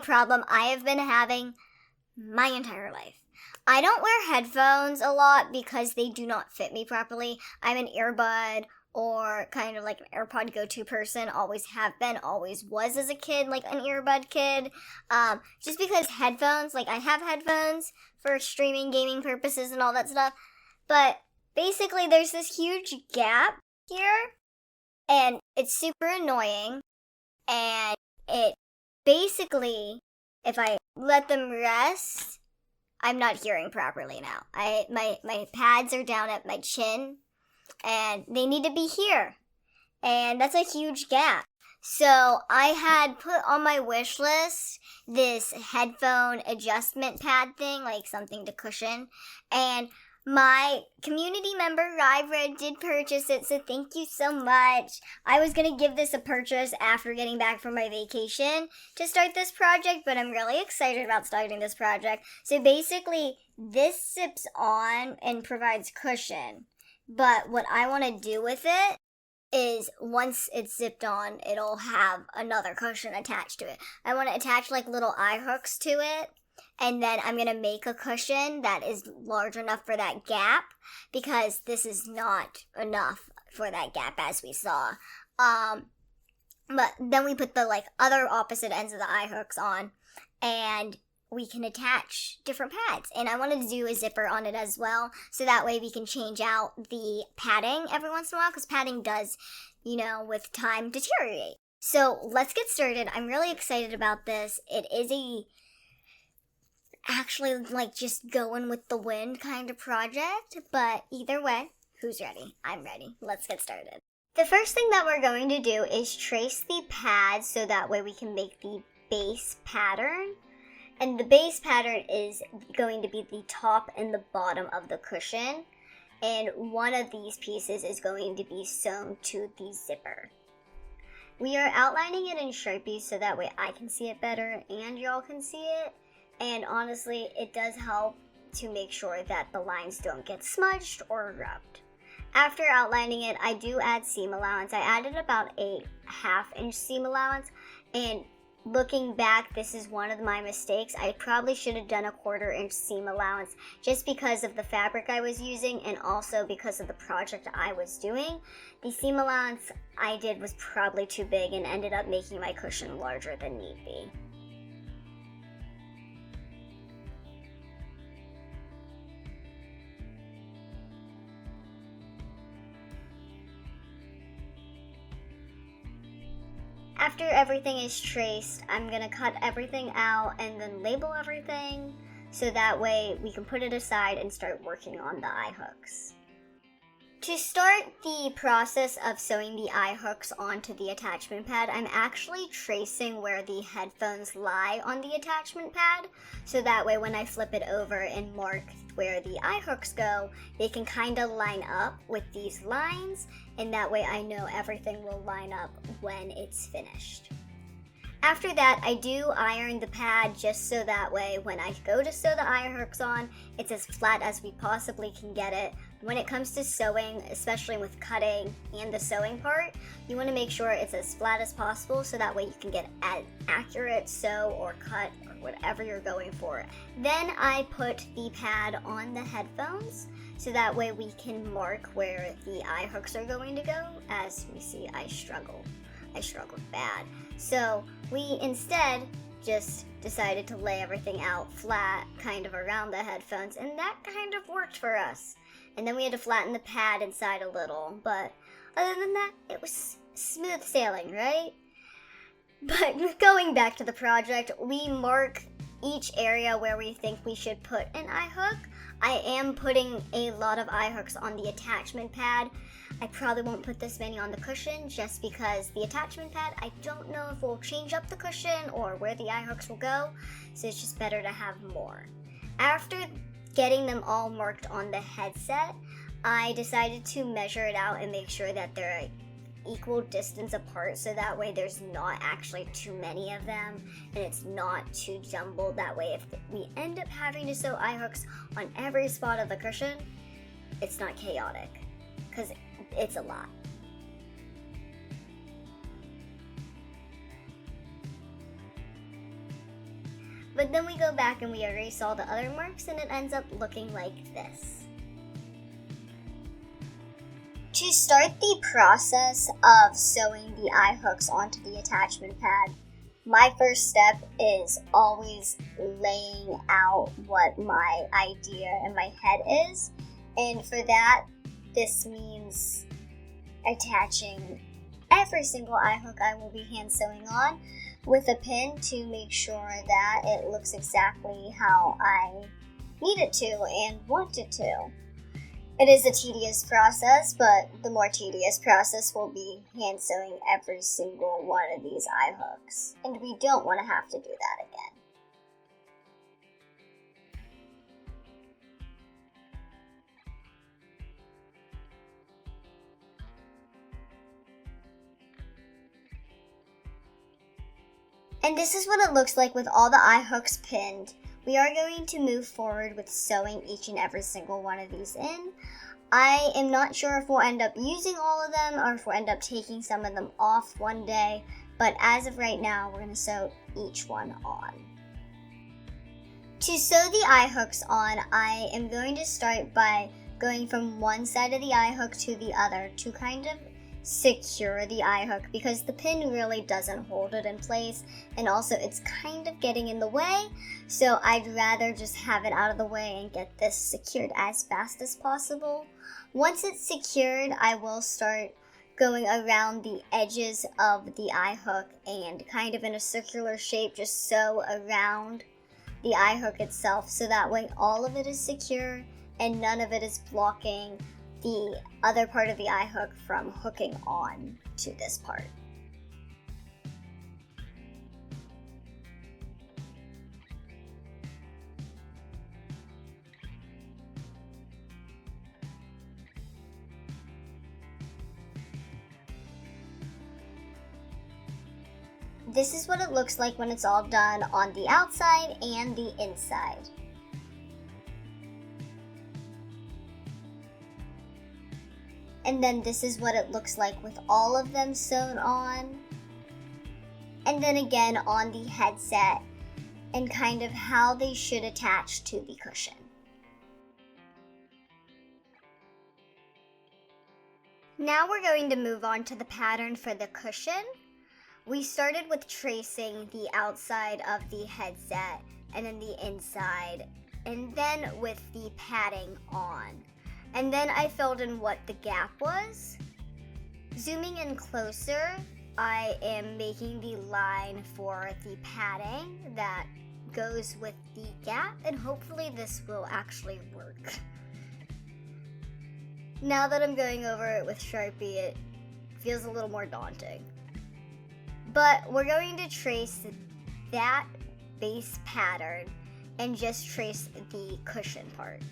problem I have been having my entire life. I don't wear headphones a lot because they do not fit me properly. I'm an earbud or kind of like an AirPod go-to person, always have been, always was as a kid, like an earbud kid. Just because headphones, like I have headphones for streaming, gaming purposes and all that stuff, but basically there's this huge gap here, and it's super annoying, and it basically, if I let them rest, I'm not hearing properly now. My pads are down at my chin, and they need to be here. And that's a huge gap. So I had put on my wish list this headphone adjustment pad thing, like something to cushion. And my community member, Ryred, did purchase it, so thank you so much. I was going to give this a purchase after getting back from my vacation to start this project, but I'm really excited about starting this project. So basically, this zips on and provides cushion. But what I want to do with it is once it's zipped on, it'll have another cushion attached to it. I want to attach like little eye hooks to it. And then I'm going to make a cushion that is large enough for that gap, because this is not enough for that gap as we saw. But then we put the like other opposite ends of the eye hooks on, and we can attach different pads. And I wanted to do a zipper on it as well, so that way we can change out the padding every once in a while, because padding does, with time deteriorate. So let's get started. I'm really excited about this. It is actually like just going with the wind kind of project, but either way, who's ready? I'm ready. Let's get started. The first thing that we're going to do is trace the pad so that way we can make the base pattern. And the base pattern is going to be the top and the bottom of the cushion, and one of these pieces is going to be sewn to the zipper. We are outlining it in Sharpie so that way I can see it better and y'all can see it. And honestly, it does help to make sure that the lines don't get smudged or rubbed. After outlining it, I do add seam allowance. I added about a 1/2 inch seam allowance, and looking back, this is one of my mistakes. I probably should have done a 1/4 inch seam allowance just because of the fabric I was using and also because of the project I was doing. The seam allowance I did was probably too big and ended up making my cushion larger than need be. After everything is traced, I'm going to cut everything out and then label everything so that way we can put it aside and start working on the eye hooks. To start the process of sewing the eye hooks onto the attachment pad, I'm actually tracing where the headphones lie on the attachment pad, so that way when I flip it over and mark where the eye hooks go, they can kind of line up with these lines, and that way I know everything will line up when it's finished. After that, I do iron the pad just so that way when I go to sew the eye hooks on, it's as flat as we possibly can get it. When it comes to sewing, especially with cutting and the sewing part, you want to make sure it's as flat as possible so that way you can get an accurate sew or cut or whatever you're going for. Then I put the pad on the headphones so that way we can mark where the eye hooks are going to go. As we see, I struggled bad. So we instead just decided to lay everything out flat kind of around the headphones, and that kind of worked for us. And then we had to flatten the pad inside a little, but other than that, it was smooth sailing, right? But going back to the project, we mark each area where we think we should put an eye hook. I am putting a lot of eye hooks on the attachment pad. I probably won't put this many on the cushion just because the attachment pad, I don't know if we'll change up the cushion or where the eye hooks will go, so it's just better to have more. After getting them all marked on the headset, I decided to measure it out and make sure that they're equal distance apart so that way there's not actually too many of them and it's not too jumbled. That way if we end up having to sew eye hooks on every spot of the cushion, it's not chaotic, because it's a lot. but then we go back and we erase all the other marks and it ends up looking like this. To start the process of sewing the eye hooks onto the attachment pad, my first step is always laying out what my idea in my head is, and for that, this means attaching every single eye hook I will be hand sewing on with a pin to make sure that it looks exactly how I need it to and want it to. It is a tedious process, but the more tedious process will be hand sewing every single one of these eye hooks, and we don't want to have to do that again. And this is what it looks like with all the eye hooks pinned. We are going to move forward with sewing each and every single one of these in. I am not sure if we'll end up using all of them or if we'll end up taking some of them off one day, but as of right now, we're going to sew each one on. To sew the eye hooks on, I am going to start by going from one side of the eye hook to the other to kind of secure the eye hook because the pin really doesn't hold it in place, and also it's kind of getting in the way, so I'd rather just have it out of the way and get this secured as fast as possible. Once it's secured, I will start going around the edges of the eye hook and kind of in a circular shape just sew around the eye hook itself, so that way all of it is secure and none of it is blocking the other part of the eye hook from hooking on to this part. This is what it looks like when it's all done on the outside and the inside. And then this is what it looks like with all of them sewn on. And then again on the headset and kind of how they should attach to the cushion. Now we're going to move on to the pattern for the cushion. We started with tracing the outside of the headset and then the inside, and then with the padding on. And then I filled in what the gap was. Zooming in closer, I am making the line for the padding that goes with the gap, and hopefully this will actually work. Now that I'm going over it with Sharpie, it feels a little more daunting. But we're going to trace that base pattern and just trace the cushion part.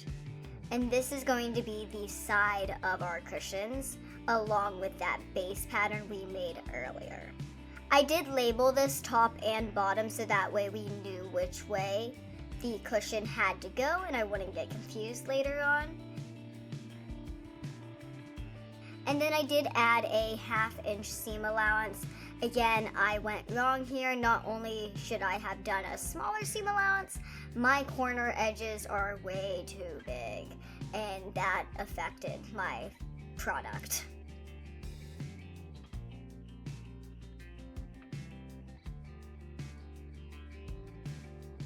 And this is going to be the side of our cushions along with that base pattern we made earlier. I did label this top and bottom so that way we knew which way the cushion had to go and I wouldn't get confused later on. And then I did add a 1/2 inch seam allowance. Again, I went wrong here. Not only should I have done a smaller seam allowance, my corner edges are way too big, and that affected my product.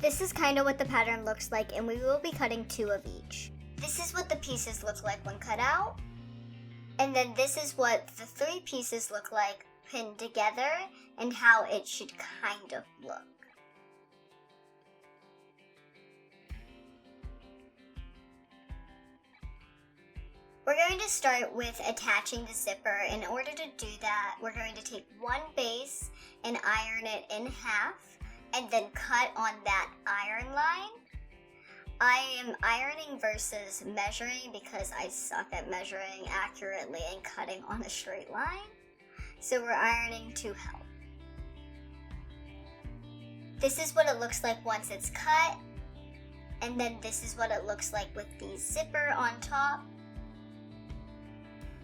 This is kind of what the pattern looks like, and we will be cutting 2 of each. This is what the pieces look like when cut out, and then this is what the 3 pieces look like pinned together and how it should kind of look. We're going to start with attaching the zipper. In order to do that, we're going to take one base and iron it in half and then cut on that iron line. I am ironing versus measuring because I suck at measuring accurately and cutting on a straight line. So we're ironing to help. This is what it looks like once it's cut. And then this is what it looks like with the zipper on top.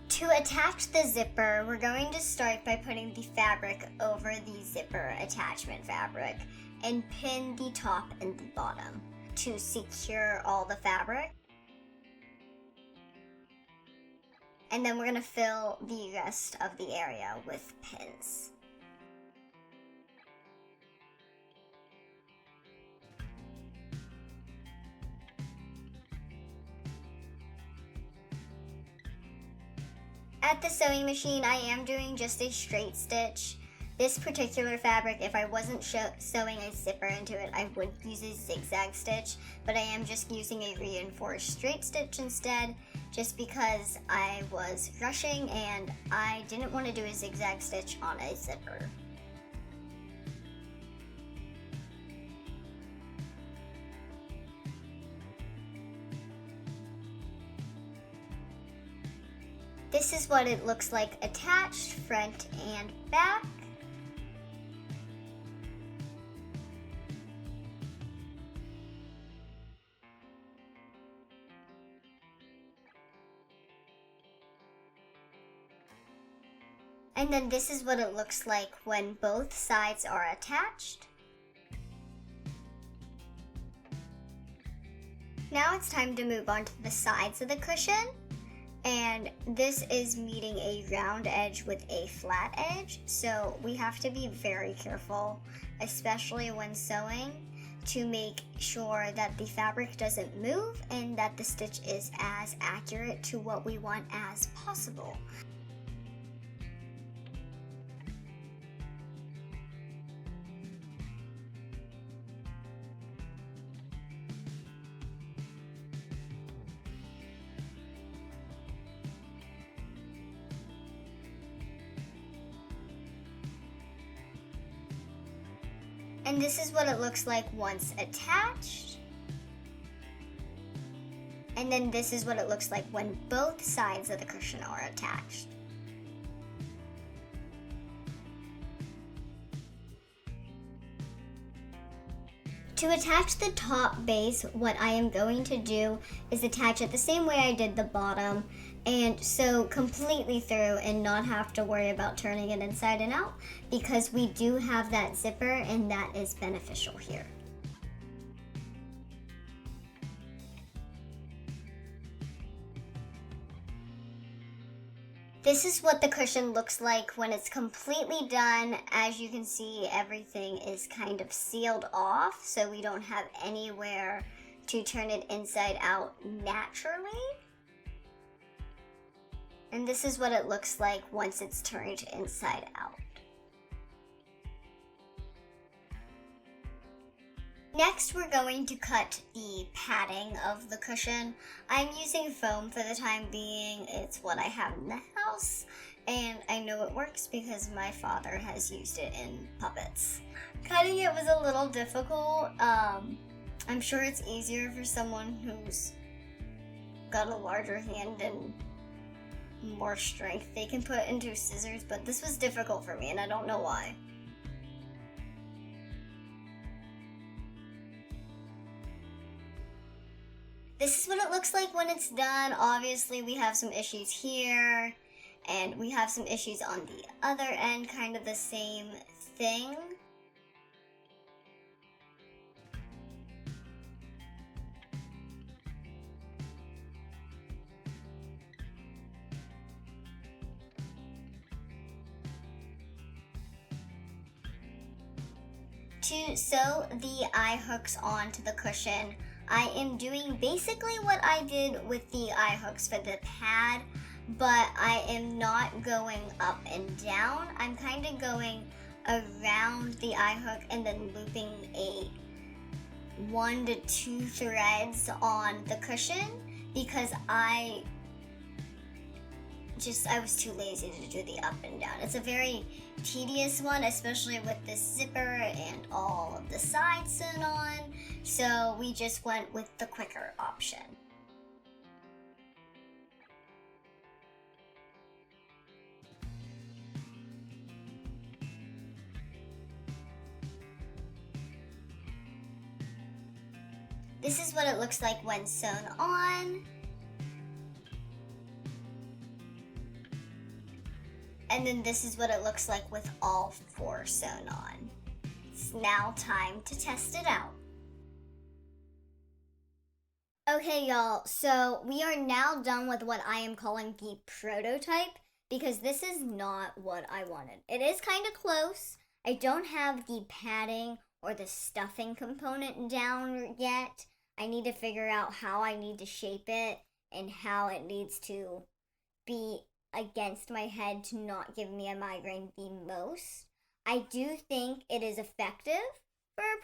To attach the zipper, we're going to start by putting the fabric over the zipper attachment fabric. and pin the top and the bottom to secure all the fabric. And then we're going to fill the rest of the area with pins. At the sewing machine, I am doing just a straight stitch. This particular fabric, if I wasn't sewing a zipper into it, I would use a zigzag stitch, but I am just using a reinforced straight stitch instead, just because I was rushing and I didn't want to do a zigzag stitch on a zipper. This is what it looks like attached, front and back. And then this is what it looks like when both sides are attached. Now it's time to move on to the sides of the cushion. And this is meeting a round edge with a flat edge, so we have to be very careful, especially when sewing, to make sure that the fabric doesn't move and that the stitch is as accurate to what we want as possible. And this is what it looks like once attached. And then this is what it looks like when both sides of the cushion are attached. To attach the top base, what I am going to do is attach it the same way I did the bottom, and sew completely through and not have to worry about turning it inside and out, because we do have that zipper and that is beneficial here. This is what the cushion looks like when it's completely done. As you can see, everything is kind of sealed off, so we don't have anywhere to turn it inside out naturally. And this is what it looks like once it's turned inside out. Next, we're going to cut the padding of the cushion. I'm using foam for the time being. It's what I have in the house, and I know it works because my father has used it in puppets. Cutting it was a little difficult. I'm sure it's easier for someone who's got a larger hand and more strength they can put into scissors, but this was difficult for me and I don't know why. This is what it looks like when it's done. Obviously we have some issues here and we have some issues on the other end, kind of the same thing. To sew the eye hooks onto the cushion, I am doing basically what I did with the eye hooks for the pad, but I am not going up and down. I'm kind of going around the eye hook and then looping 1 to 2 threads on the cushion because I was too lazy to do the up and down. It's a very tedious one, especially with this zipper and all of the sides sewn on, so we just went with the quicker option. This is what it looks like when sewn on. And then this is what it looks like with all 4 sewn on. It's now time to test it out. Okay, y'all, so we are now done with what I am calling the prototype, because this is not what I wanted. It is kind of close. I don't have the padding or the stuffing component down yet. I need to figure out how I need to shape it and how it needs to be against my head to not give me a migraine the most. I do think it is effective for a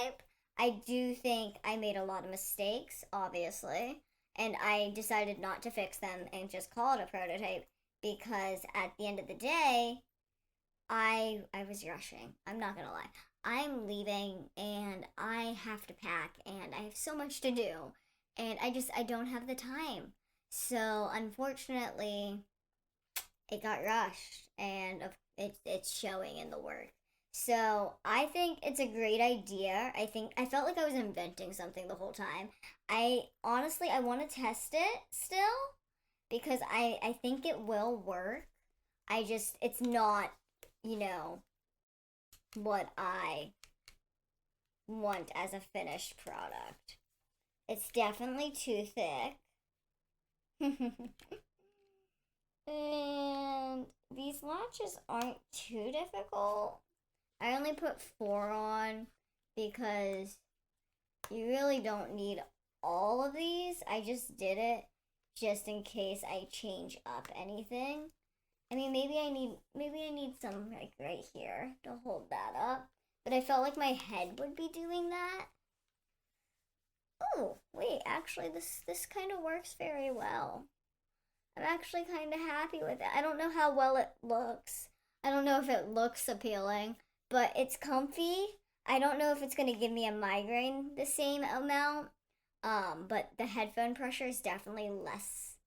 prototype. I do think I made a lot of mistakes, obviously, and I decided not to fix them and just call it a prototype because at the end of the day, I was rushing. I'm not gonna lie. I'm leaving and I have to pack and I have so much to do and I don't have the time. So unfortunately, it got rushed and it's showing in the work. So I think it's a great idea. I felt like I was inventing something the whole time. I honestly I want to test it still because I think it will work. It's not, what I want as a finished product. It's definitely too thick. And these latches aren't too difficult. I only put 4 on because you really don't need all of these. I just did it just in case I change up anything. I mean, maybe I need some like right here to hold that up. But I felt like my head would be doing that. Oh, wait, actually this kind of works very well. I'm actually kind of happy with it. I don't know how well it looks. I don't know if it looks appealing, but it's comfy. I don't know if it's going to give me a migraine the same amount, but the headphone pressure is definitely less,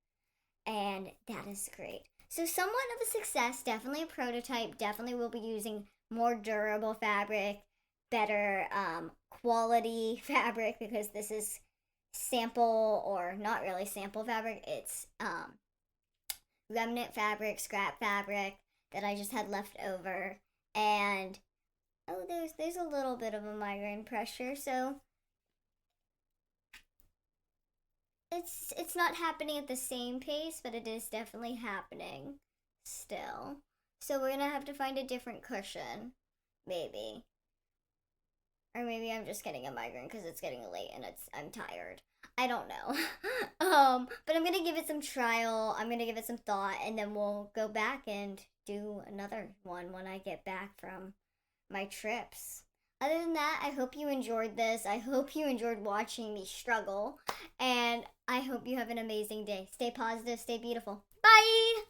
and that is great. So somewhat of a success, definitely a prototype, definitely will be using more durable fabric, better quality fabric, because this is sample, or not really sample fabric, it's remnant fabric, scrap fabric that I just had left over. And there's a little bit of a migraine pressure, so it's not happening at the same pace, but it is definitely happening still. So we're gonna have to find a different cushion, maybe. Or maybe I'm just getting a migraine because it's getting late and I'm tired. I don't know. But I'm gonna give it some trial. I'm gonna give it some thought, and then we'll go back and do another one when I get back from my trips. Other than that, I hope you enjoyed this. I hope you enjoyed watching me struggle, and I hope you have an amazing day. Stay positive, stay beautiful. Bye!